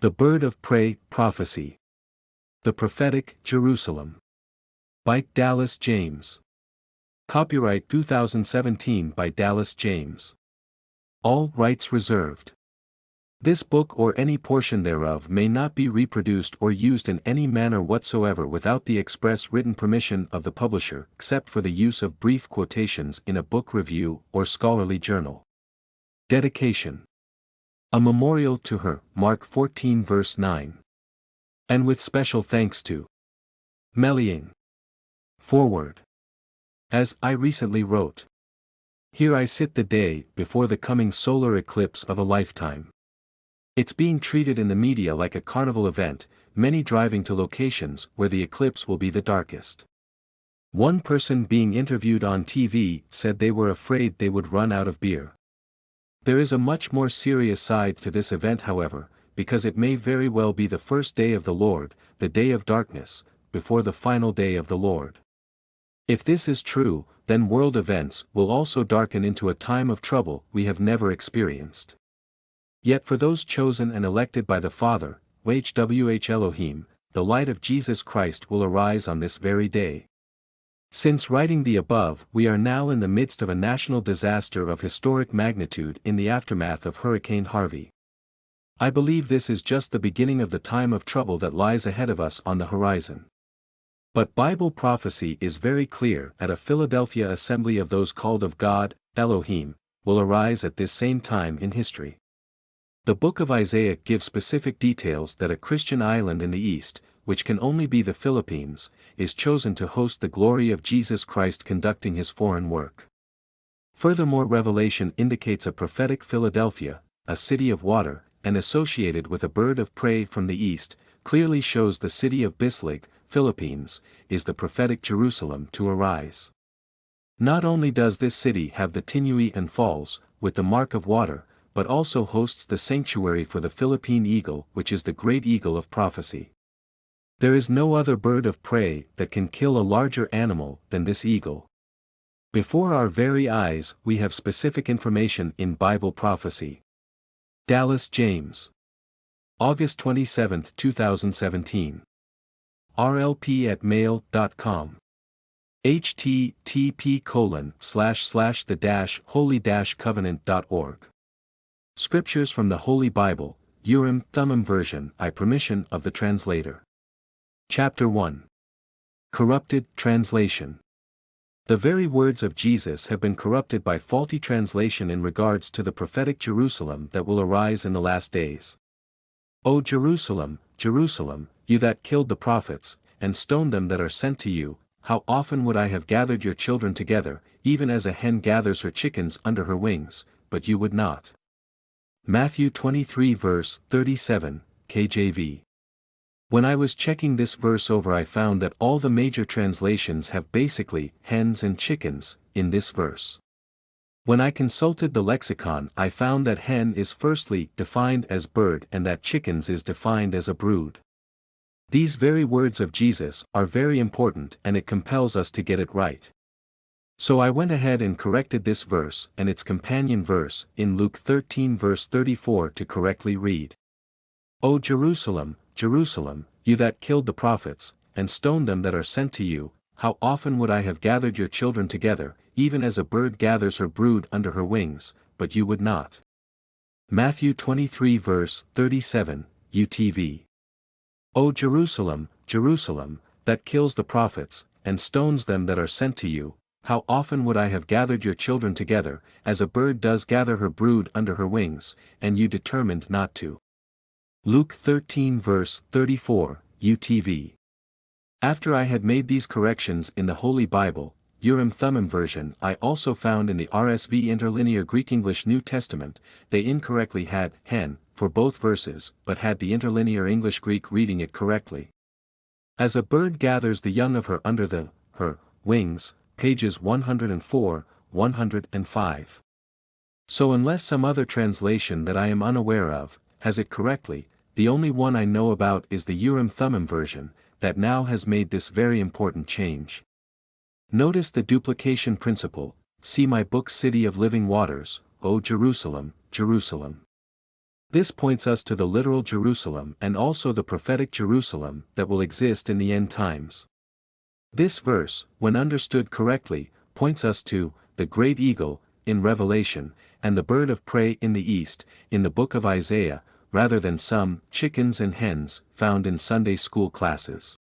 The Bird of Prey, Prophecy. The Prophetic Jerusalem. By Dallas James. Copyright 2017 by Dallas James. All rights reserved. This book or any portion thereof may not be reproduced or used in any manner whatsoever without the express written permission of the publisher, except for the use of brief quotations in a book review or scholarly journal. Dedication. A memorial to her, Mark 14 verse 9. And with special thanks to Meliing. Forward. As I recently wrote. Here I sit the day before the coming solar eclipse of a lifetime. It's being treated in the media like a carnival event, many driving to locations where the eclipse will be the darkest. One person being interviewed on TV said they were afraid they would run out of beer. There is a much more serious side to this event, however, because it may very well be the first day of the Lord, the day of darkness, before the final day of the Lord. If this is true, then world events will also darken into a time of trouble we have never experienced. Yet for those chosen and elected by the Father, HWH Elohim, the light of Jesus Christ will arise on this very day. Since writing the above, we are now in the midst of a national disaster of historic magnitude in the aftermath of Hurricane Harvey. I believe this is just the beginning of the time of trouble that lies ahead of us on the horizon. But Bible prophecy is very clear that a Philadelphia assembly of those called of God, Elohim, will arise at this same time in history. The book of Isaiah gives specific details that a Christian island in the east, which can only be the Philippines, is chosen to host the glory of Jesus Christ conducting his foreign work. Furthermore, Revelation indicates a prophetic Philadelphia, a city of water, and associated with a bird of prey from the east, clearly shows the city of Bislig, Philippines, is the prophetic Jerusalem to arise. Not only does this city have the Tinui and Falls, with the mark of water, but also hosts the sanctuary for the Philippine eagle, which is the great eagle of prophecy. There is no other bird of prey that can kill a larger animal than this eagle. Before our very eyes we have specific information in Bible prophecy. Dallas James. August 27, 2017. rlp@mail.com. http://the-holy-covenant.org. Scriptures from the Holy Bible, Urim Thummim version, by permission of the translator. Chapter 1. Corrupted Translation. The very words of Jesus have been corrupted by faulty translation in regards to the prophetic Jerusalem that will arise in the last days. O Jerusalem, Jerusalem, you that killed the prophets, and stoned them that are sent to you, how often would I have gathered your children together, even as a hen gathers her chickens under her wings, but you would not. Matthew 23 verse 37, KJV. When I was checking this verse over, I found that all the major translations have basically hens and chickens in this verse. When I consulted the lexicon, I found that hen is firstly defined as bird and that chickens is defined as a brood. These very words of Jesus are very important, and it compels us to get it right. So I went ahead and corrected this verse and its companion verse in Luke 13 verse 34 to correctly read. O Jerusalem, Jerusalem, you that killed the prophets, and stoned them that are sent to you, how often would I have gathered your children together, even as a bird gathers her brood under her wings, but you would not. Matthew 23 verse 37, UTV. O Jerusalem, Jerusalem, that kills the prophets, and stones them that are sent to you, how often would I have gathered your children together, as a bird does gather her brood under her wings, and you determined not to. Luke 13 verse 34, UTV. After I had made these corrections in the Holy Bible, Urim Thummim version, I also found in the RSV Interlinear Greek-English New Testament, they incorrectly had hen for both verses, but had the Interlinear English-Greek reading it correctly. As a bird gathers the young of her under her wings, pages 104, 105. So unless some other translation that I am unaware of has it correctly, the only one I know about is the Urim Thummim version, that now has made this very important change. Notice the duplication principle. See my book City of Living Waters, O Jerusalem, Jerusalem. This points us to the literal Jerusalem and also the prophetic Jerusalem that will exist in the end times. This verse, when understood correctly, points us to the great eagle in Revelation, and the bird of prey in the east, in the book of Isaiah, rather than some chickens and hens found in Sunday school classes.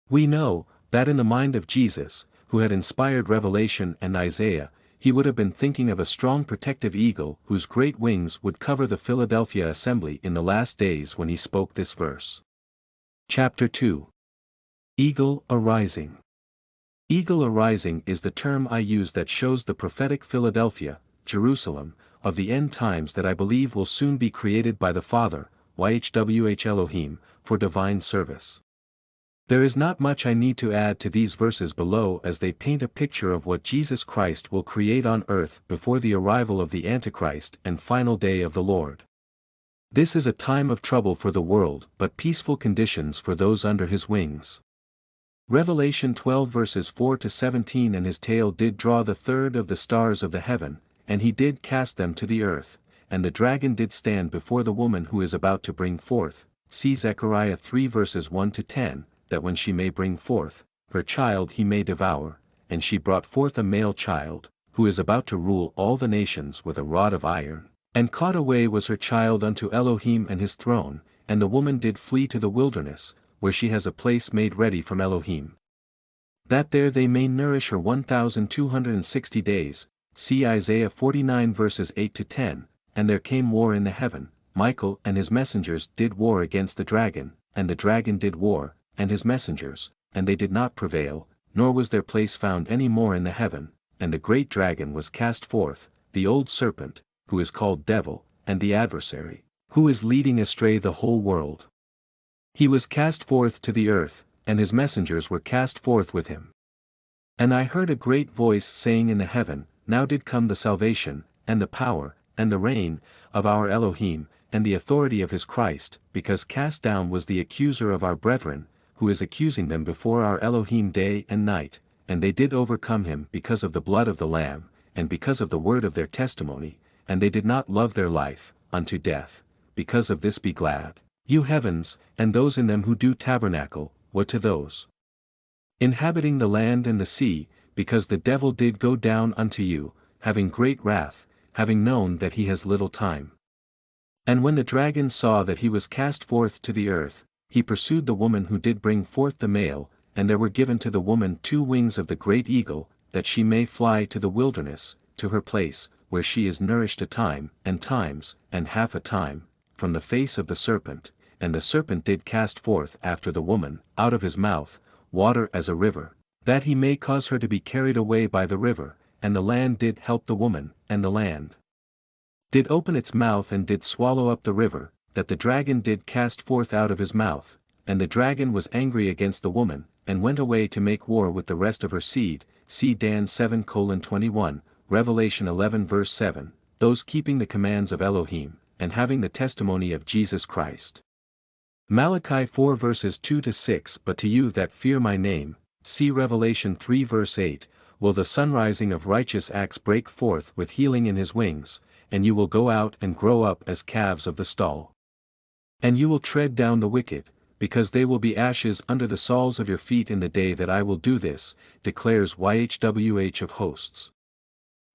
We know that in the mind of Jesus, who had inspired Revelation and Isaiah, he would have been thinking of a strong protective eagle whose great wings would cover the Philadelphia assembly in the last days when he spoke this verse. Chapter 2. Eagle arising. Eagle arising is the term I use that shows the prophetic Philadelphia, Jerusalem, of the end times that I believe will soon be created by the Father, YHWH Elohim, for divine service. There is not much I need to add to these verses below as they paint a picture of what Jesus Christ will create on earth before the arrival of the Antichrist and final day of the Lord. This is a time of trouble for the world but peaceful conditions for those under his wings. Revelation 12 verses 4 to 17 And his tail did draw the third of the stars of the heaven, and he did cast them to the earth, and the dragon did stand before the woman who is about to bring forth, see Zechariah 3 verses 1 to 10, that when she may bring forth her child he may devour, and she brought forth a male child, who is about to rule all the nations with a rod of iron, and caught away was her child unto Elohim and his throne, and the woman did flee to the wilderness, where she has a place made ready from Elohim, that there they may nourish her 1260 days, see Isaiah 49 verses 8 to 10, and there came war in the heaven, Michael and his messengers did war against the dragon, and the dragon did war, and his messengers, and they did not prevail, nor was their place found any more in the heaven, and the great dragon was cast forth, the old serpent, who is called Devil, and the adversary, who is leading astray the whole world. He was cast forth to the earth, and his messengers were cast forth with him. And I heard a great voice saying in the heaven, Now did come the salvation, and the power, and the reign, of our Elohim, and the authority of his Christ, because cast down was the accuser of our brethren, who is accusing them before our Elohim day and night, and they did overcome him because of the blood of the Lamb, and because of the word of their testimony, and they did not love their life, unto death. Because of this be glad, you heavens, and those in them who do tabernacle, what to those inhabiting the land and the sea, because the devil did go down unto you, having great wrath, having known that he has little time. And when the dragon saw that he was cast forth to the earth, he pursued the woman who did bring forth the male, and there were given to the woman 2 wings of the great eagle, that she may fly to the wilderness, to her place, where she is nourished a time, and times, and half a time, from the face of the serpent. And the serpent did cast forth after the woman, out of his mouth, water as a river, that he may cause her to be carried away by the river, and the land did help the woman, and the land did open its mouth and did swallow up the river, that the dragon did cast forth out of his mouth, and the dragon was angry against the woman, and went away to make war with the rest of her seed, see Dan 7:21, Revelation 11 verse 7, those keeping the commands of Elohim, and having the testimony of Jesus Christ. Malachi 4 verses 2 to 6 But to you that fear my name, see Revelation 3 verse 8, will the sunrising of righteous acts break forth with healing in his wings, and you will go out and grow up as calves of the stall. And you will tread down the wicked, because they will be ashes under the soles of your feet in the day that I will do this, declares YHWH of hosts.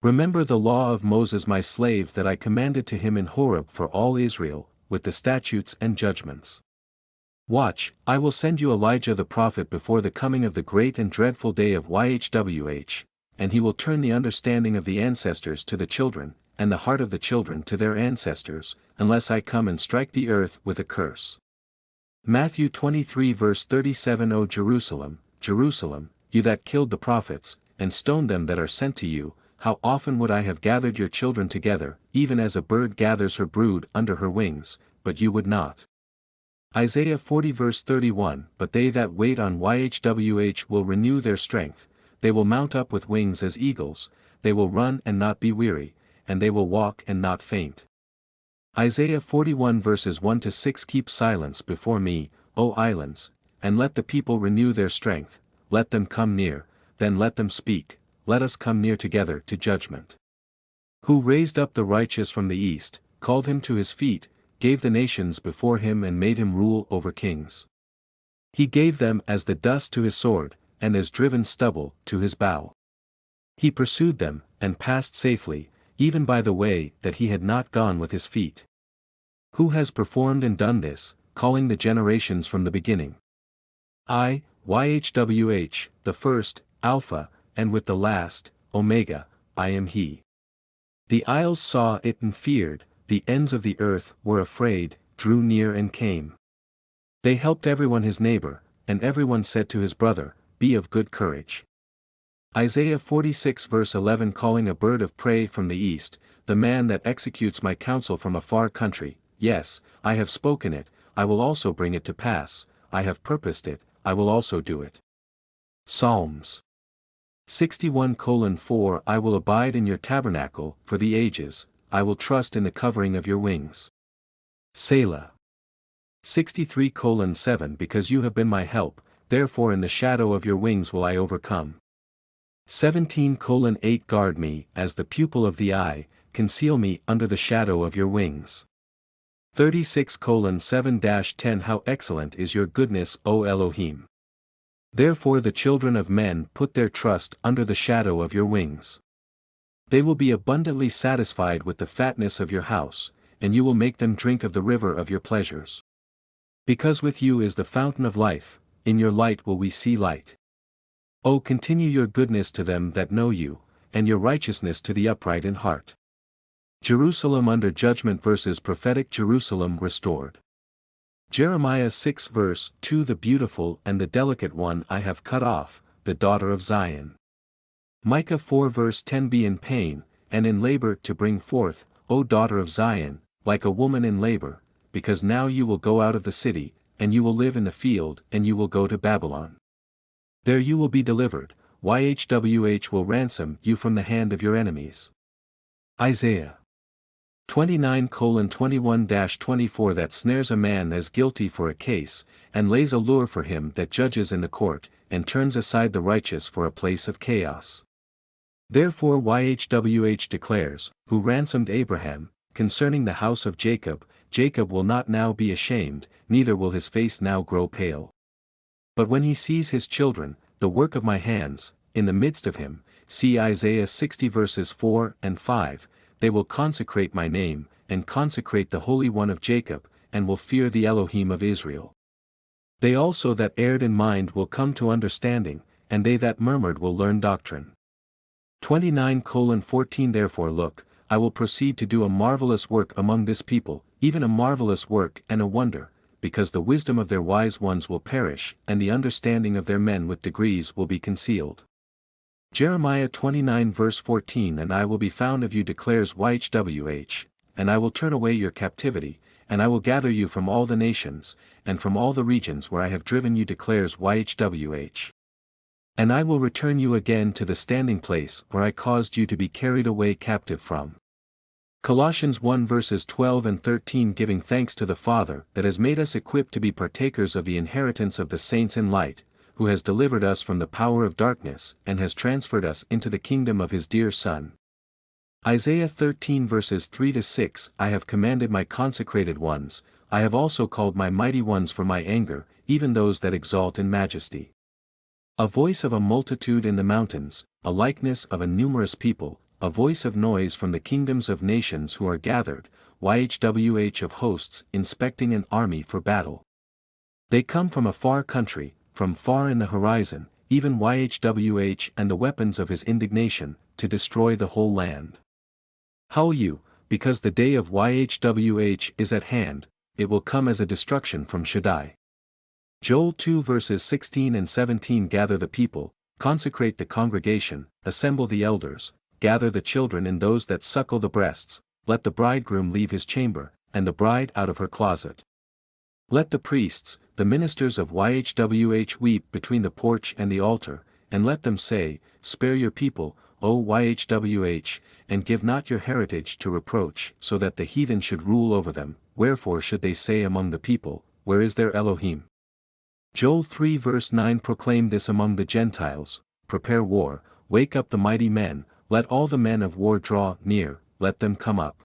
Remember the law of Moses my slave that I commanded to him in Horeb for all Israel, with the statutes and judgments. Watch, I will send you Elijah the prophet before the coming of the great and dreadful day of YHWH, and he will turn the understanding of the ancestors to the children, and the heart of the children to their ancestors, unless I come and strike the earth with a curse. Matthew 23 verse 37 O Jerusalem, Jerusalem, you that killed the prophets, and stoned them that are sent to you, how often would I have gathered your children together, even as a bird gathers her brood under her wings, but you would not. Isaiah 40 verse 31 But they that wait on YHWH will renew their strength, they will mount up with wings as eagles, they will run and not be weary, and they will walk and not faint. Isaiah 41 verses 1 to 6 Keep silence before me, O islands, and let the people renew their strength, let them come near, then let them speak, let us come near together to judgment. Who raised up the righteous from the east, called him to his feet, gave the nations before him and made him rule over kings. He gave them as the dust to his sword, and as driven stubble to his bow. He pursued them, and passed safely, even by the way that he had not gone with his feet. Who has performed and done this, calling the generations from the beginning? YHWH, the first, Alpha, and with the last, Omega, I am he. The isles saw it and feared, the ends of the earth were afraid, drew near and came. They helped everyone his neighbor, and everyone said to his brother, Be of good courage. Isaiah 46 verse 11 Calling a bird of prey from the east, the man that executes my counsel from a far country, yes, I have spoken it, I will also bring it to pass, I have purposed it, I will also do it. Psalms 61:4 I will abide in your tabernacle, for the ages, I will trust in the covering of your wings. Selah. 63:7 Because you have been my help, therefore in the shadow of your wings will I overcome. 17:8 Guard me, as the pupil of the eye, conceal me under the shadow of your wings. 36:7-10 How excellent is your goodness, O Elohim! Therefore the children of men put their trust under the shadow of your wings. They will be abundantly satisfied with the fatness of your house, and you will make them drink of the river of your pleasures. Because with you is the fountain of life, in your light will we see light. O continue your goodness to them that know you, and your righteousness to the upright in heart. Jerusalem under judgment versus Prophetic Jerusalem restored. Jeremiah 6 verse 2 The beautiful and the delicate one I have cut off, the daughter of Zion. Micah 4 verse 10 Be in pain, and in labor to bring forth, O daughter of Zion, like a woman in labor, because now you will go out of the city, and you will live in the field, and you will go to Babylon. There you will be delivered, YHWH will ransom you from the hand of your enemies. Isaiah 29:21-24 That snares a man as guilty for a case, and lays a lure for him that judges in the court, and turns aside the righteous for a place of chaos. Therefore YHWH declares, who ransomed Abraham, concerning the house of Jacob, Jacob will not now be ashamed, neither will his face now grow pale. But when he sees his children, the work of my hands, in the midst of him, see Isaiah 60 verses 4 and 5, they will consecrate my name, and consecrate the Holy One of Jacob, and will fear the Elohim of Israel. They also that erred in mind will come to understanding, and they that murmured will learn doctrine. 29:14 Therefore look, I will proceed to do a marvelous work among this people, even a marvelous work and a wonder, because the wisdom of their wise ones will perish, and the understanding of their men with degrees will be concealed. Jeremiah 29 verse 14 And I will be found of you declares YHWH, and I will turn away your captivity, and I will gather you from all the nations, and from all the regions where I have driven you declares YHWH. And I will return you again to the standing place where I caused you to be carried away captive from. Colossians 1 verses 12 and 13 Giving thanks to the Father that has made us equipped to be partakers of the inheritance of the saints in light, who has delivered us from the power of darkness and has transferred us into the kingdom of his dear Son. Isaiah 13 verses 3-6 I have commanded my consecrated ones, I have also called my mighty ones for my anger, even those that exalt in majesty. A voice of a multitude in the mountains, a likeness of a numerous people, a voice of noise from the kingdoms of nations who are gathered, YHWH of hosts inspecting an army for battle. They come from a far country, from far in the horizon, even YHWH and the weapons of his indignation, to destroy the whole land. Howl you, because the day of YHWH is at hand, it will come as a destruction from Shaddai. Joel 2 verses 16 and 17 Gather the people, consecrate the congregation, assemble the elders, gather the children and those that suckle the breasts, let the bridegroom leave his chamber, and the bride out of her closet. Let the priests, the ministers of YHWH weep between the porch and the altar, and let them say, Spare your people, O YHWH, and give not your heritage to reproach, so that the heathen should rule over them. Wherefore should they say among the people, Where is their Elohim? Joel 3 verse 9 Proclaim this among the Gentiles, prepare war, wake up the mighty men, let all the men of war draw near, let them come up.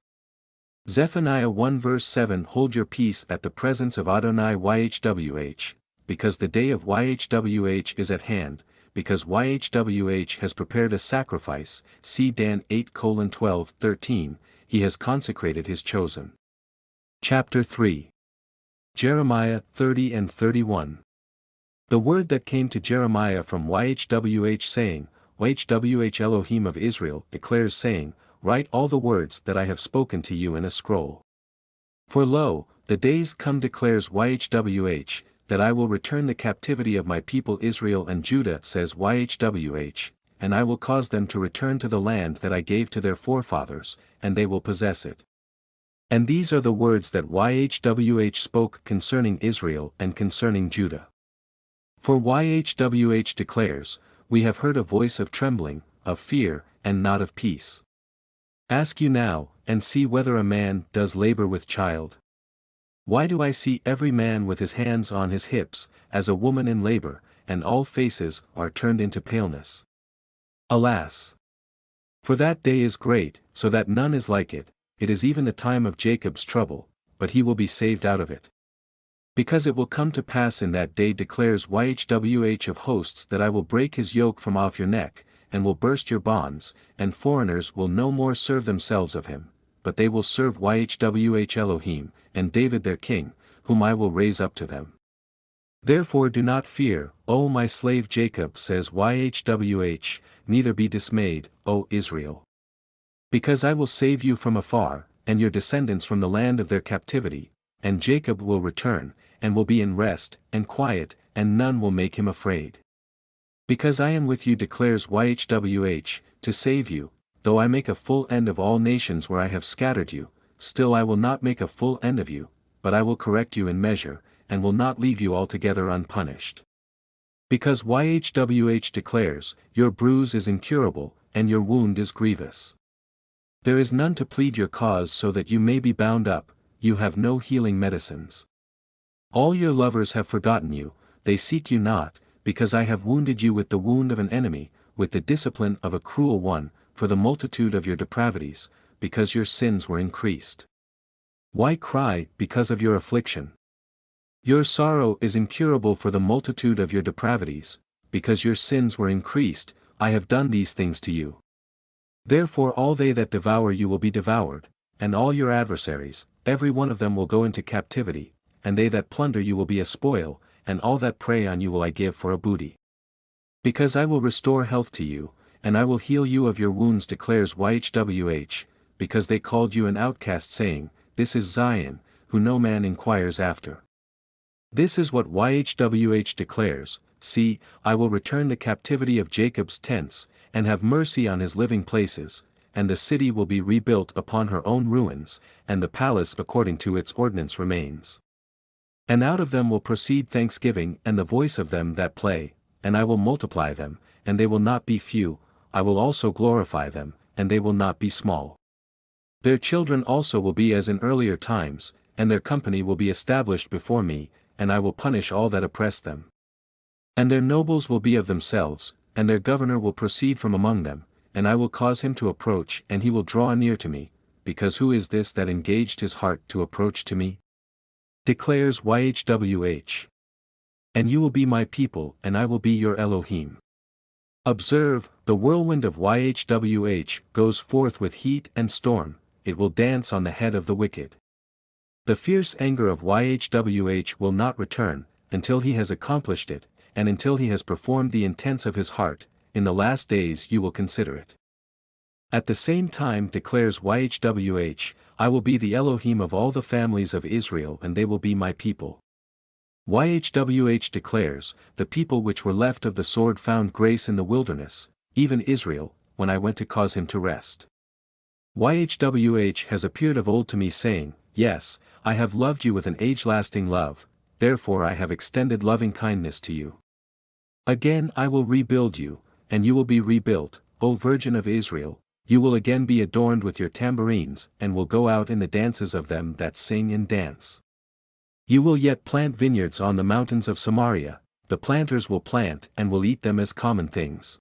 Zephaniah 1 verse 7 Hold your peace at the presence of Adonai YHWH, because the day of YHWH is at hand, because YHWH has prepared a sacrifice, see Dan 8:12-13, he has consecrated his chosen. Chapter 3. Jeremiah 30 and 31. The word that came to Jeremiah from YHWH saying, YHWH Elohim of Israel declares saying, Write all the words that I have spoken to you in a scroll. For lo, the days come declares YHWH, that I will return the captivity of my people Israel and Judah says YHWH, and I will cause them to return to the land that I gave to their forefathers, and they will possess it. And these are the words that YHWH spoke concerning Israel and concerning Judah. For YHWH declares, We have heard a voice of trembling, of fear, and not of peace. Ask you now, and see whether a man does labor with child. Why do I see every man with his hands on his hips, as a woman in labor, and all faces are turned into paleness? Alas! For that day is great, so that none is like it, it is even the time of Jacob's trouble, but he will be saved out of it. Because it will come to pass in that day declares YHWH of hosts that I will break his yoke from off your neck, and will burst your bonds, and foreigners will no more serve themselves of him, but they will serve YHWH Elohim, and David their king, whom I will raise up to them. Therefore do not fear, O my slave Jacob says YHWH, neither be dismayed, O Israel. Because I will save you from afar, and your descendants from the land of their captivity, and Jacob will return, and will be in rest, and quiet, and none will make him afraid. Because I am with you declares YHWH, to save you, though I make a full end of all nations where I have scattered you, still I will not make a full end of you, but I will correct you in measure, and will not leave you altogether unpunished. Because YHWH declares, Your bruise is incurable, and your wound is grievous. There is none to plead your cause so that you may be bound up, you have no healing medicines. All your lovers have forgotten you, they seek you not, because I have wounded you with the wound of an enemy, with the discipline of a cruel one, for the multitude of your depravities, because your sins were increased. Why cry, because of your affliction? Your sorrow is incurable for the multitude of your depravities, because your sins were increased, I have done these things to you. Therefore all they that devour you will be devoured, and all your adversaries, every one of them will go into captivity, and they that plunder you will be a spoil, and all that prey on you will I give for a booty. Because I will restore health to you, and I will heal you of your wounds declares YHWH, because they called you an outcast saying, This is Zion, who no man inquires after. This is what YHWH declares, See, I will return the captivity of Jacob's tents, and have mercy on his living places, and the city will be rebuilt upon her own ruins, and the palace according to its ordinance remains. And out of them will proceed thanksgiving and the voice of them that play, and I will multiply them, and they will not be few, I will also glorify them, and they will not be small. Their children also will be as in earlier times, and their company will be established before me, and I will punish all that oppress them. And their nobles will be of themselves, and their governor will proceed from among them, and I will cause him to approach and he will draw near to me, because who is this that engaged his heart to approach to me? Declares YHWH. And you will be my people and I will be your Elohim. Observe, the whirlwind of YHWH goes forth with heat and storm, it will dance on the head of the wicked. The fierce anger of YHWH will not return, until he has accomplished it, and until he has performed the intents of his heart, in the last days you will consider it. At the same time declares YHWH, I will be the Elohim of all the families of Israel and they will be my people. YHWH declares, the people which were left of the sword found grace in the wilderness, even Israel, when I went to cause him to rest. YHWH has appeared of old to me saying, Yes, I have loved you with an age-lasting love, therefore I have extended loving kindness to you. Again I will rebuild you, and you will be rebuilt, O Virgin of Israel, you will again be adorned with your tambourines and will go out in the dances of them that sing and dance. You will yet plant vineyards on the mountains of Samaria, the planters will plant and will eat them as common things.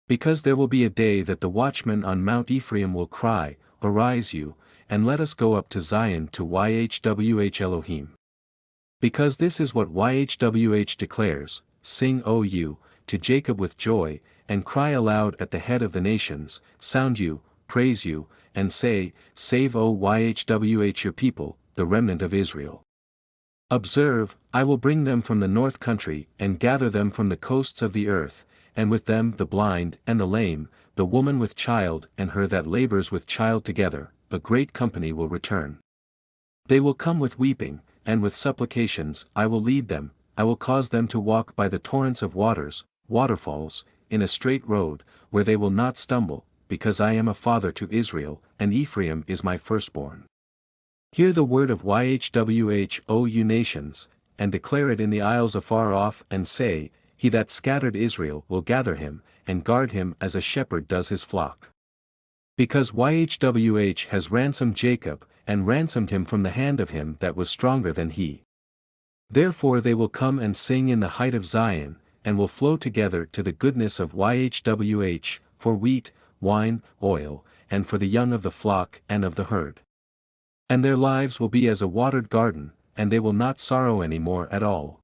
Because there will be a day that the watchman on Mount Ephraim will cry, Arise you, and let us go up to Zion to YHWH Elohim. Because this is what YHWH declares, sing O you, to Jacob with joy, and cry aloud at the head of the nations, sound you, praise you, and say, save O YHWH your people, the remnant of Israel. Observe, I will bring them from the north country and gather them from the coasts of the earth, and with them the blind and the lame, the woman with child and her that labors with child together, a great company will return. They will come with weeping, and with supplications I will lead them, I will cause them to walk by the torrents of waters, waterfalls, in a straight road, where they will not stumble, because I am a father to Israel, and Ephraim is my firstborn. Hear the word of YHWH, O you nations, and declare it in the isles afar off, and say, He that scattered Israel will gather him, and guard him as a shepherd does his flock. Because YHWH has ransomed Jacob, and ransomed him from the hand of him that was stronger than he. Therefore they will come and sing in the height of Zion, and will flow together to the goodness of YHWH, for wheat, wine, oil, and for the young of the flock and of the herd. And their lives will be as a watered garden, and they will not sorrow any more at all.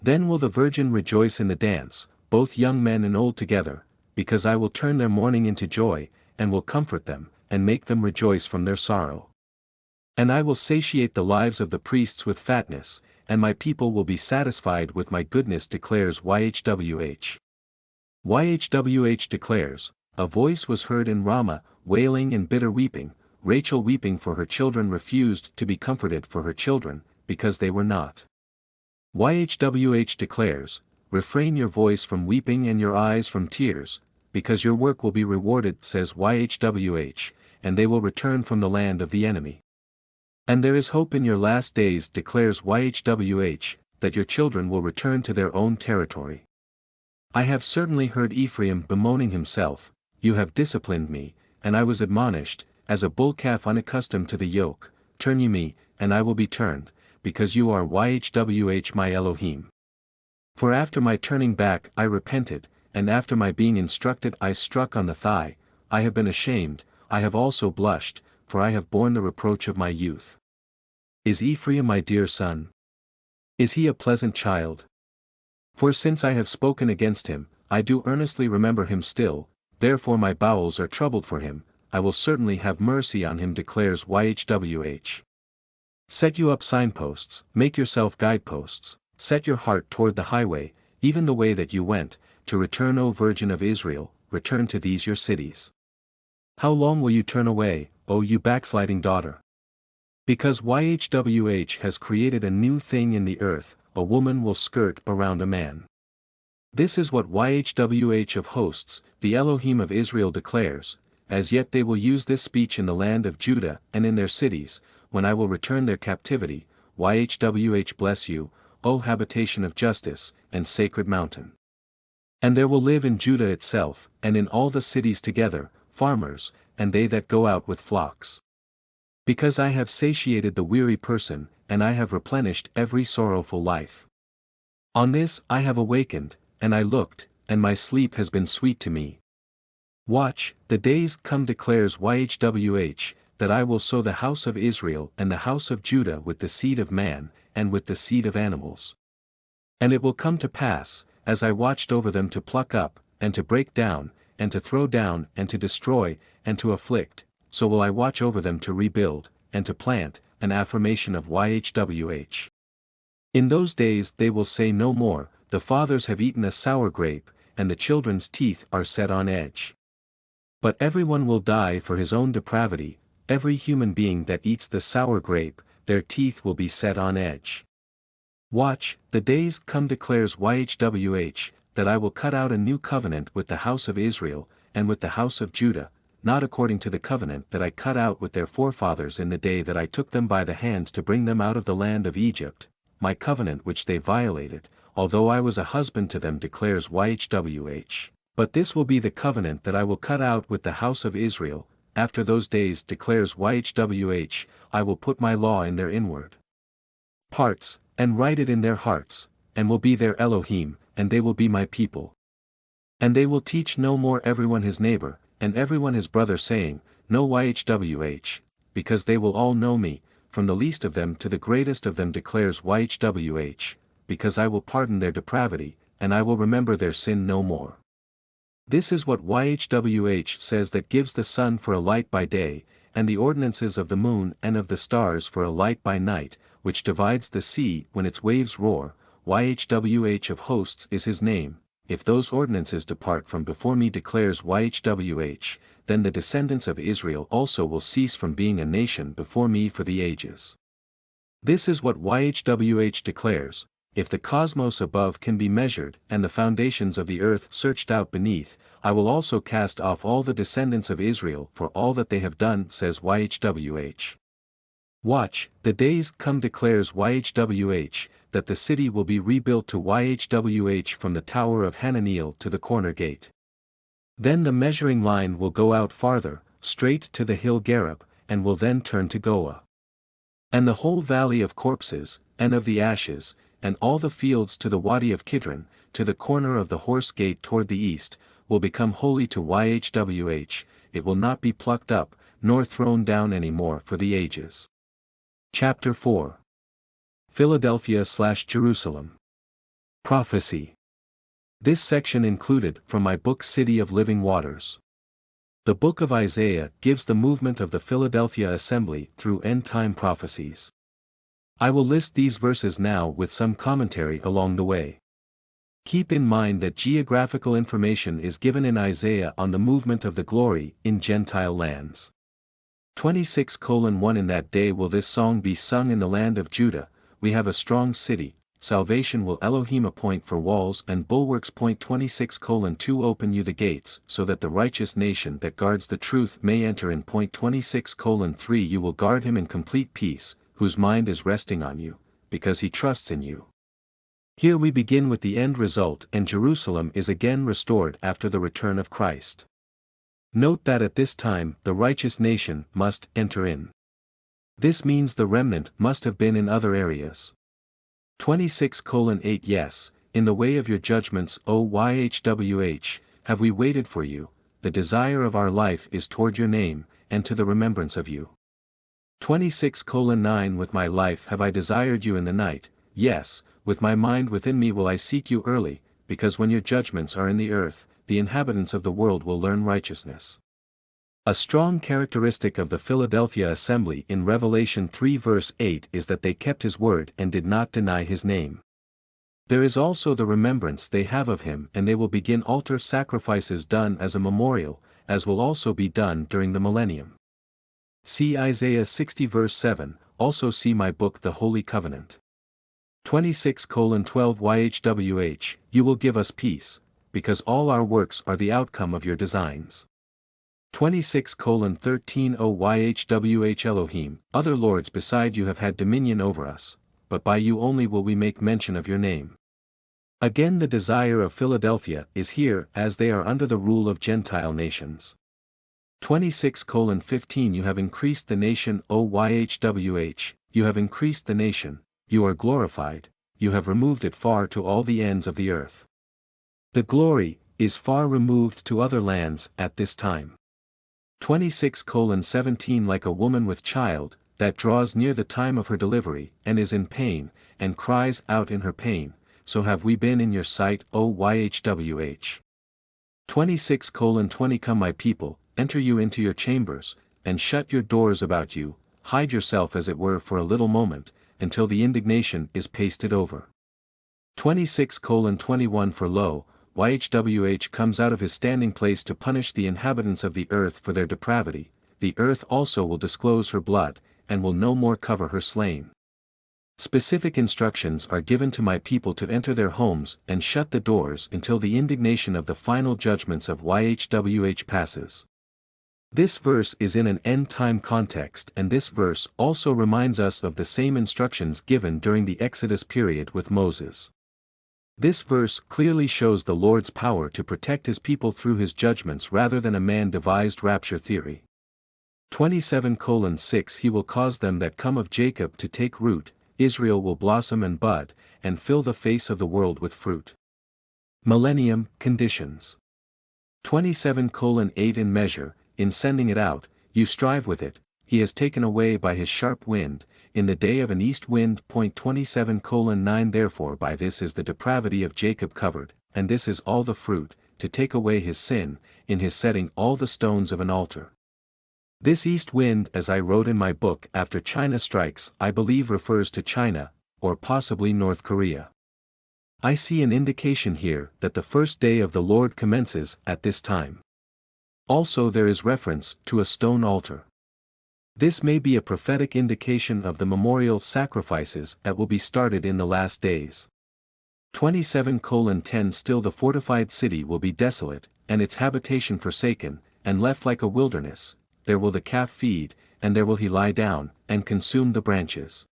Then will the virgin rejoice in the dance, both young men and old together, because I will turn their mourning into joy, and will comfort them, and make them rejoice from their sorrow. And I will satiate the lives of the priests with fatness, and my people will be satisfied with my goodness, declares YHWH. YHWH declares, a voice was heard in Ramah, wailing and bitter weeping, Rachel weeping for her children refused to be comforted for her children, because they were not. YHWH declares, refrain your voice from weeping and your eyes from tears, because your work will be rewarded, says YHWH, and they will return from the land of the enemy. And there is hope in your last days, declares YHWH, that your children will return to their own territory. I have certainly heard Ephraim bemoaning himself, you have disciplined me, and I was admonished, as a bull calf unaccustomed to the yoke, turn you me, and I will be turned, because you are YHWH my Elohim. For after my turning back I repented, and after my being instructed I struck on the thigh, I have been ashamed, I have also blushed, for I have borne the reproach of my youth. Is Ephraim my dear son? Is he a pleasant child? For since I have spoken against him, I do earnestly remember him still, therefore my bowels are troubled for him, I will certainly have mercy on him, declares YHWH. Set you up signposts, make yourself guideposts, set your heart toward the highway, even the way that you went, to return, O Virgin of Israel, return to these your cities. How long will you turn away, O you backsliding daughter? Because YHWH has created a new thing in the earth, a woman will skirt around a man. This is what YHWH of hosts, the Elohim of Israel declares, as yet they will use this speech in the land of Judah and in their cities, when I will return their captivity, YHWH bless you, O habitation of justice, and sacred mountain. And there will live in Judah itself, and in all the cities together, farmers, and they that go out with flocks. Because I have satiated the weary person, and I have replenished every sorrowful life. On this I have awakened, and I looked, and my sleep has been sweet to me. Watch, the days come, declares YHWH, that I will sow the house of Israel and the house of Judah with the seed of man, and with the seed of animals. And it will come to pass, as I watched over them to pluck up, and to break down, and to throw down, and to destroy, and to afflict, so will I watch over them to rebuild, and to plant, an affirmation of YHWH. In those days they will say no more, the fathers have eaten a sour grape, and the children's teeth are set on edge. But everyone will die for his own depravity, every human being that eats the sour grape, their teeth will be set on edge. Watch, the days come, declares YHWH, that I will cut out a new covenant with the house of Israel, and with the house of Judah, not according to the covenant that I cut out with their forefathers in the day that I took them by the hand to bring them out of the land of Egypt, my covenant which they violated, although I was a husband to them, declares YHWH. But this will be the covenant that I will cut out with the house of Israel, after those days, declares YHWH, I will put my law in their inward parts, and write it in their hearts, and will be their Elohim, and they will be my people. And they will teach no more everyone his neighbor, and everyone his brother, saying, Know YHWH, because they will all know me, from the least of them to the greatest of them declares YHWH, because I will pardon their depravity, and I will remember their sin no more. This is what YHWH says that gives the sun for a light by day, and the ordinances of the moon and of the stars for a light by night, which divides the sea when its waves roar. YHWH of hosts is his name. If those ordinances depart from before me, declares YHWH, then the descendants of Israel also will cease from being a nation before me for the ages. This is what YHWH declares: if the cosmos above can be measured and the foundations of the earth searched out beneath, I will also cast off all the descendants of Israel for all that they have done, says YHWH. Watch, the days come, declares YHWH, that the city will be rebuilt to YHWH from the tower of Hananiel to the corner gate. Then the measuring line will go out farther, straight to the hill Gareb, and will then turn to Goah. And the whole valley of corpses, and of the ashes, and all the fields to the wadi of Kidron, to the corner of the horse gate toward the east, will become holy to YHWH, it will not be plucked up, nor thrown down any more for the ages. Chapter 4. Philadelphia/Jerusalem. Prophecy. This section included from my book City of Living Waters. The book of Isaiah gives the movement of the Philadelphia assembly through end-time prophecies. I will list these verses now with some commentary along the way. Keep in mind that geographical information is given in Isaiah on the movement of the glory in Gentile lands. 26:1 In that day will this song be sung in the land of Judah: we have a strong city, salvation will Elohim appoint for walls and bulwarks. 26:2 Open you the gates, so that the righteous nation that guards the truth may enter in. 26:3 You will guard him in complete peace, whose mind is resting on you, because he trusts in you. Here we begin with the end result, and Jerusalem is again restored after the return of Christ. Note that at this time the righteous nation must enter in. This means the remnant must have been in other areas. 26:8 Yes, in the way of your judgments, O YHWH, have we waited for you, the desire of our life is toward your name, and to the remembrance of you. 26:9 With my life have I desired you in the night, yes, with my mind within me will I seek you early, because when your judgments are in the earth, the inhabitants of the world will learn righteousness. A strong characteristic of the Philadelphia assembly in Revelation 3 verse 8 is that they kept his word and did not deny his name. There is also the remembrance they have of him, and they will begin altar sacrifices done as a memorial, as will also be done during the millennium. See Isaiah 60 verse 7, also see my book The Holy Covenant. 26:12 YHWH, you will give us peace, because all our works are the outcome of your designs. 26:13 O YHWH Elohim, other lords beside you have had dominion over us, but by you only will we make mention of your name. Again the desire of Philadelphia is here, as they are under the rule of Gentile nations. 26:15 You have increased the nation, O YHWH, you have increased the nation, you are glorified, you have removed it far to all the ends of the earth. The glory is far removed to other lands at this time. 26:17 Like a woman with child, that draws near the time of her delivery, and is in pain, and cries out in her pain, so have we been in your sight, O YHWH. 26:20 Come my people, enter you into your chambers, and shut your doors about you, hide yourself as it were for a little moment, until the indignation is pasted over. 26:21 For lo, YHWH comes out of his standing place to punish the inhabitants of the earth for their depravity, the earth also will disclose her blood, and will no more cover her slain. Specific instructions are given to my people to enter their homes and shut the doors until the indignation of the final judgments of YHWH passes. This verse is in an end-time context, and this verse also reminds us of the same instructions given during the Exodus period with Moses. This verse clearly shows the Lord's power to protect his people through his judgments rather than a man-devised rapture theory. 27:6 He will cause them that come of Jacob to take root, Israel will blossom and bud, and fill the face of the world with fruit. Millennium conditions. 27:8 In measure, in sending it out, you strive with it, he has taken away by his sharp wind, in the day of an east wind. 27:9 Therefore by this is the depravity of Jacob covered, and this is all the fruit, to take away his sin, in his setting all the stones of an altar. This east wind, as I wrote in my book After China Strikes, I believe refers to China, or possibly North Korea. I see an indication here that the first day of the Lord commences at this time. Also there is reference to a stone altar. This may be a prophetic indication of the memorial sacrifices that will be started in the last days. 27:10 Still the fortified city will be desolate, and its habitation forsaken, and left like a wilderness. There will the calf feed, and there will he lie down, and consume the branches.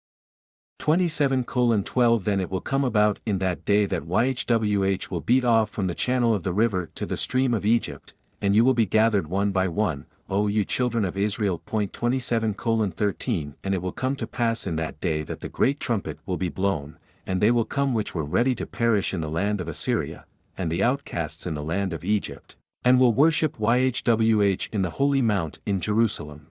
27:12 Then it will come about in that day that YHWH will beat off from the channel of the river to the stream of Egypt, and you will be gathered one by one, O you children of Israel. 27:13 And it will come to pass in that day that the great trumpet will be blown, and they will come which were ready to perish in the land of Assyria, and the outcasts in the land of Egypt, and will worship YHWH in the holy mount in Jerusalem.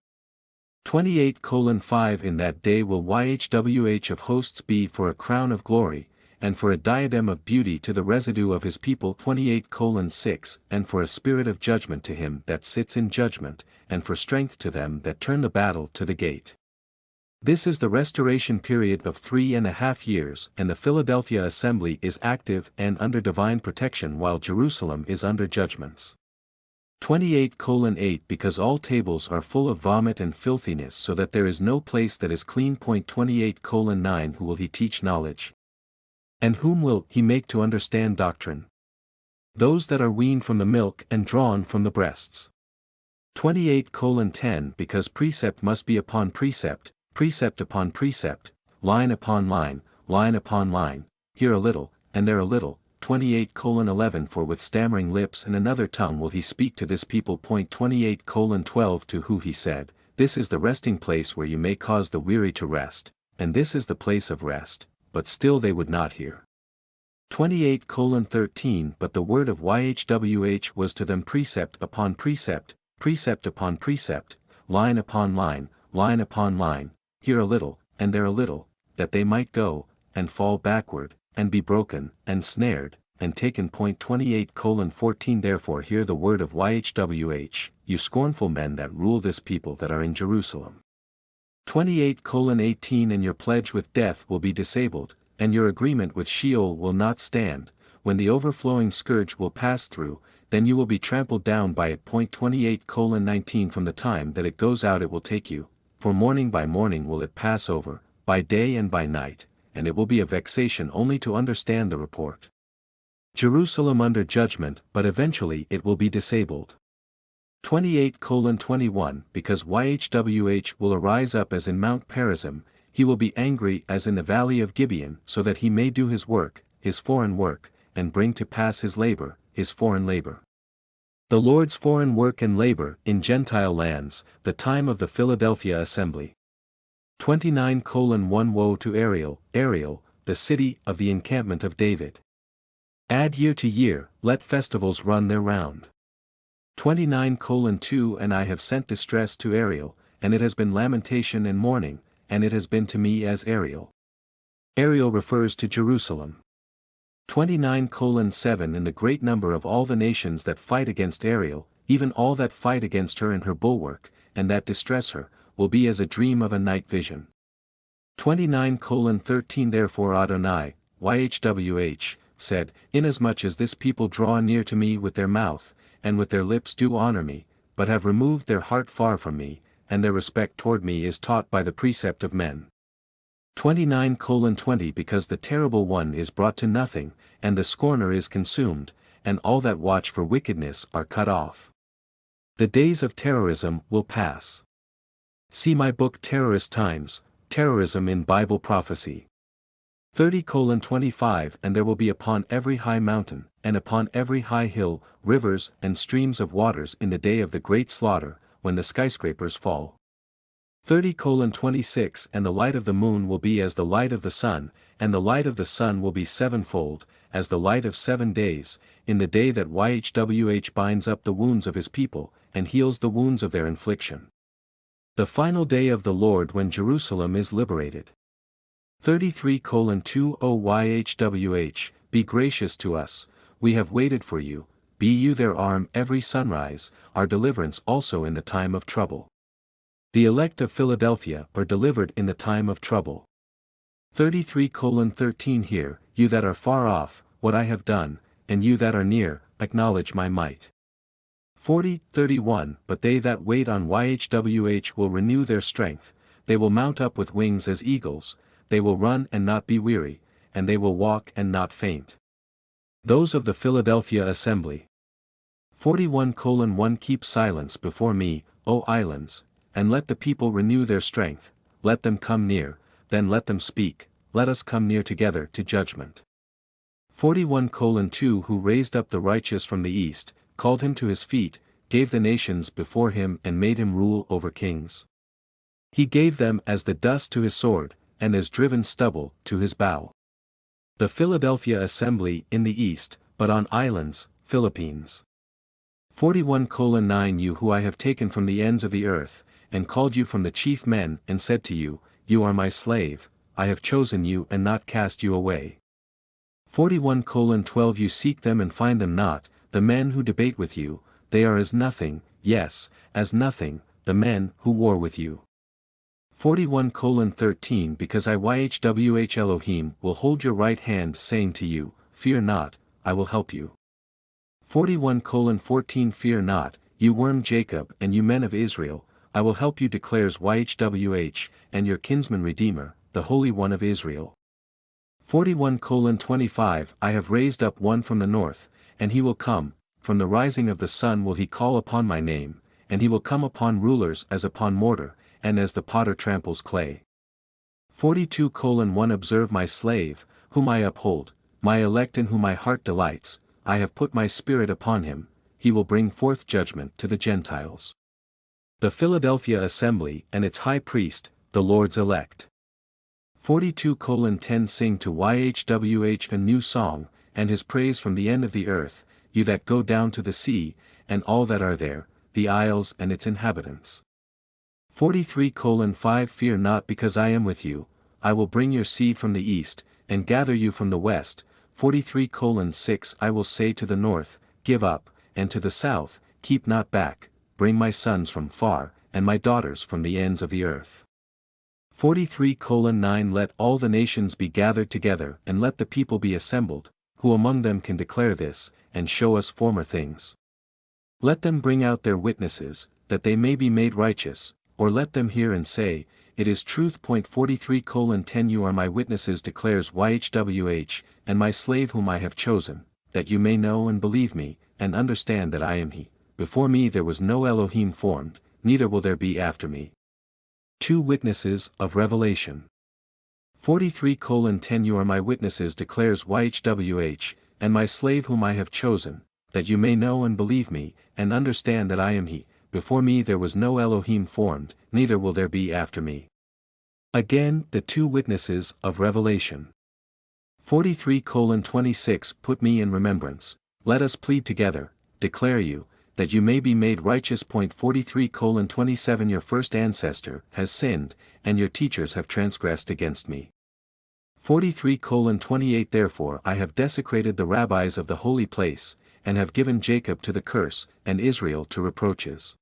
28:5 In that day will YHWH of hosts be for a crown of glory, and for a diadem of beauty to the residue of his people. 28:6 And for a spirit of judgment to him that sits in judgment, and for strength to them that turn the battle to the gate. This is the restoration period of 3.5 years, and the Philadelphia assembly is active and under divine protection while Jerusalem is under judgments. 28:8 Because all tables are full of vomit and filthiness, so that there is no place that is clean. 28:9 Who will he teach knowledge? And whom will he make to understand doctrine? Those that are weaned from the milk and drawn from the breasts. 28:10 Because precept must be upon precept, precept upon precept, line upon line, line upon line, here a little, and there a little. 28:11 For with stammering lips and another tongue will he speak to this people. 28:12 To who he said, This is the resting place where you may cause the weary to rest, and this is the place of rest, but still they would not hear. 28:13 But the word of YHWH was to them precept upon precept, precept upon precept, line upon line, line upon line, here a little, and there a little, that they might go, and fall backward, and be broken, and snared, and taken. 28:14 Therefore hear the word of YHWH, you scornful men that rule this people that are in Jerusalem. 28:18 And your pledge with death will be disabled, and your agreement with Sheol will not stand, when the overflowing scourge will pass through, then you will be trampled down by it. 28:19 From the time that it goes out it will take you, for morning by morning will it pass over, by day and by night, and it will be a vexation only to understand the report. Jerusalem under judgment, but eventually it will be disabled. 28:21 Because YHWH will arise up as in Mount Perazim, he will be angry as in the valley of Gibeon, so that he may do his work, his foreign work, and bring to pass his labor, his foreign labor. The Lord's foreign work and labor in Gentile lands, the time of the Philadelphia assembly. 29:1 Woe to Ariel, Ariel, the city of the encampment of David. Add year to year, let festivals run their round. 29:2 And I have sent distress to Ariel, and it has been lamentation and mourning, and it has been to me as Ariel. Ariel refers to Jerusalem. 29:7 In the great number of all the nations that fight against Ariel, even all that fight against her and her bulwark, and that distress her, will be as a dream of a night vision. 29:13 Therefore Adonai, YHWH, said, Inasmuch as this people draw near to me with their mouth, and with their lips do honor me, but have removed their heart far from me, and their respect toward me is taught by the precept of men. 29:20 Because the terrible one is brought to nothing, and the scorner is consumed, and all that watch for wickedness are cut off. The days of terrorism will pass. See my book Terrorist Times, Terrorism in Bible Prophecy. 30:25 And there will be upon every high mountain, and upon every high hill, rivers and streams of waters in the day of the great slaughter, when the skyscrapers fall. 30:26 And the light of the moon will be as the light of the sun, and the light of the sun will be sevenfold, as the light of 7 days, in the day that YHWH binds up the wounds of his people, and heals the wounds of their infliction. The final day of the Lord when Jerusalem is liberated. 33:20 YHWH, be gracious to us, we have waited for you, be you their arm every sunrise, our deliverance also in the time of trouble. The elect of Philadelphia are delivered in the time of trouble. 33:13 Hear, you that are far off, what I have done, and you that are near, acknowledge my might. 40:31 But they that wait on YHWH will renew their strength, they will mount up with wings as eagles, they will run and not be weary, and they will walk and not faint. Those of the Philadelphia Assembly. 41:1 Keep silence before me, O islands, and let the people renew their strength, let them come near, then let them speak, let us come near together to judgment. 41:2 Who raised up the righteous from the east, called him to his feet, gave the nations before him and made him rule over kings. He gave them as the dust to his sword, and as driven stubble to his bow. The Philadelphia Assembly in the east, but on islands, Philippines. 41:9 You who I have taken from the ends of the earth, and called you from the chief men and said to you, you are my slave, I have chosen you and not cast you away. 41:12 You seek them and find them not, the men who debate with you, they are as nothing, yes, as nothing, the men who war with you. 41:13 Because I YHWH Elohim will hold your right hand saying to you, fear not, I will help you. 41:14 Fear not, you worm Jacob and you men of Israel, I will help you declares YHWH, and your kinsman Redeemer, the Holy One of Israel. 41:25 I have raised up one from the north, and he will come, from the rising of the sun will he call upon my name, and he will come upon rulers as upon mortar, and as the potter tramples clay. 42:1 Observe my slave, whom I uphold, my elect in whom my heart delights, I have put my spirit upon him, he will bring forth judgment to the Gentiles. The Philadelphia Assembly and its high priest, the Lord's elect. 42:10 Sing to YHWH a new song, and his praise from the end of the earth, you that go down to the sea, and all that are there, the isles and its inhabitants. 43:5 Fear not because I am with you, I will bring your seed from the east, and gather you from the west. 43:6 I will say to the north, give up, and to the south, keep not back, bring my sons from far, and my daughters from the ends of the earth. 43:9 Let all the nations be gathered together and let the people be assembled, who among them can declare this, and show us former things. Let them bring out their witnesses, that they may be made righteous, or let them hear and say, it is truth. 43:10 You are my witnesses declares YHWH, and my slave whom I have chosen, that you may know and believe me, and understand that I am he. Before me there was no Elohim formed, neither will there be after me. Two witnesses of Revelation. 43:10 You are my witnesses declares YHWH, and my slave whom I have chosen, that you may know and believe me, and understand that I am he. Before me there was no Elohim formed, neither will there be after me. Again, the two witnesses of Revelation. 43:26 Put me in remembrance, let us plead together, declare you, that you may be made righteous. 43:27 Your first ancestor has sinned, and your teachers have transgressed against me. 43:28 Therefore I have desecrated the rabbis of the holy place, and have given Jacob to the curse, and Israel to reproaches.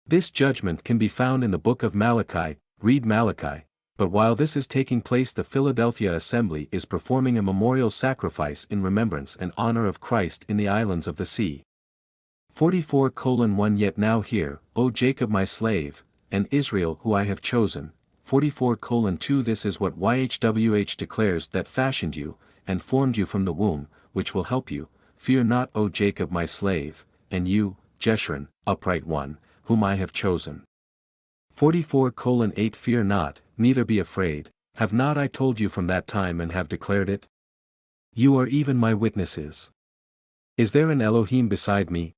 This judgment can be found in the book of Malachi, read Malachi, but while this is taking place the Philadelphia Assembly is performing a memorial sacrifice in remembrance and honor of Christ in the islands of the sea. 44:1 Yet now hear, O Jacob my slave, and Israel who I have chosen. 44:2 This is what YHWH declares that fashioned you, and formed you from the womb, which will help you. Fear not, O Jacob my slave, and you, Jeshurun, upright one, whom I have chosen. 44:8 Fear not, neither be afraid, have not I told you from that time and have declared it? You are even my witnesses. Is there an Elohim beside me?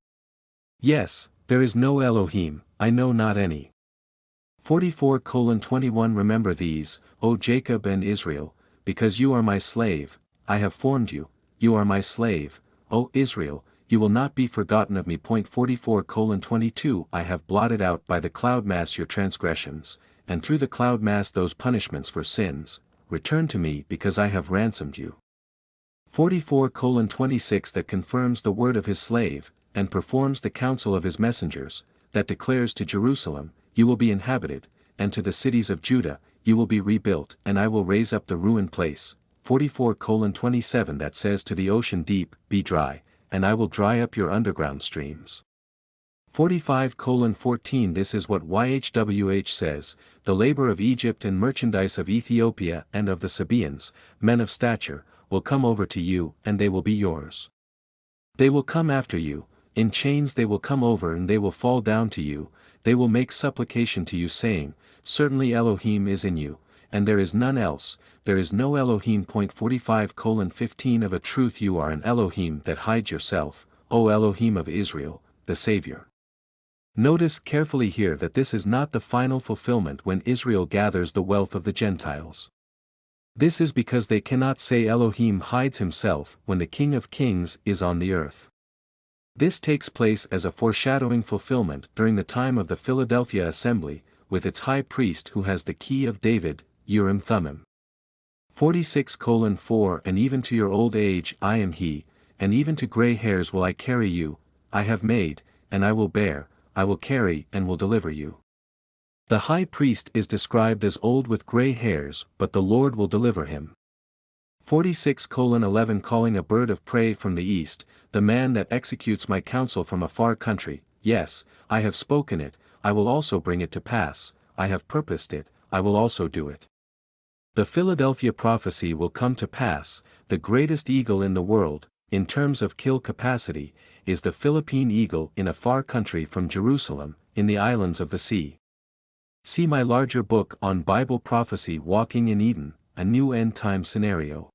Yes, there is no Elohim, I know not any. 44:21 Remember these, O Jacob and Israel, because you are my slave, I have formed you, you are my slave, O Israel, you will not be forgotten of me. 44:22 I have blotted out by the cloud mass your transgressions, and through the cloud mass those punishments for sins. Return to me because I have ransomed you. 44:26 That confirms the word of his slave, and performs the counsel of his messengers, that declares to Jerusalem, you will be inhabited, and to the cities of Judah, you will be rebuilt, and I will raise up the ruined place. 44:27 That says to the ocean deep, be dry, and I will dry up your underground streams. 45:14 This is what YHWH says, the labor of Egypt and merchandise of Ethiopia and of the Sabaeans, men of stature, will come over to you, and they will be yours. They will come after you, in chains they will come over and they will fall down to you, they will make supplication to you saying, certainly Elohim is in you, and there is none else, there is no Elohim. 45:15 Of a truth you are an Elohim that hides yourself, O Elohim of Israel, the Savior. Notice carefully here that this is not the final fulfillment when Israel gathers the wealth of the Gentiles. This is because they cannot say Elohim hides himself when the King of Kings is on the earth. This takes place as a foreshadowing fulfillment during the time of the Philadelphia assembly, with its high priest who has the key of David, Urim Thummim. 46:4 And even to your old age I am he, and even to gray hairs will I carry you, I have made, and I will bear, I will carry and will deliver you. The high priest is described as old with gray hairs, but the Lord will deliver him. 46:11 Calling a bird of prey from the east, the man that executes my counsel from a far country, yes, I have spoken it, I will also bring it to pass, I have purposed it, I will also do it. The Philadelphia prophecy will come to pass. The greatest eagle in the world, in terms of kill capacity, is the Philippine eagle in a far country from Jerusalem, in the islands of the sea. See my larger book on Bible prophecy Walking in Eden, a new end-time scenario.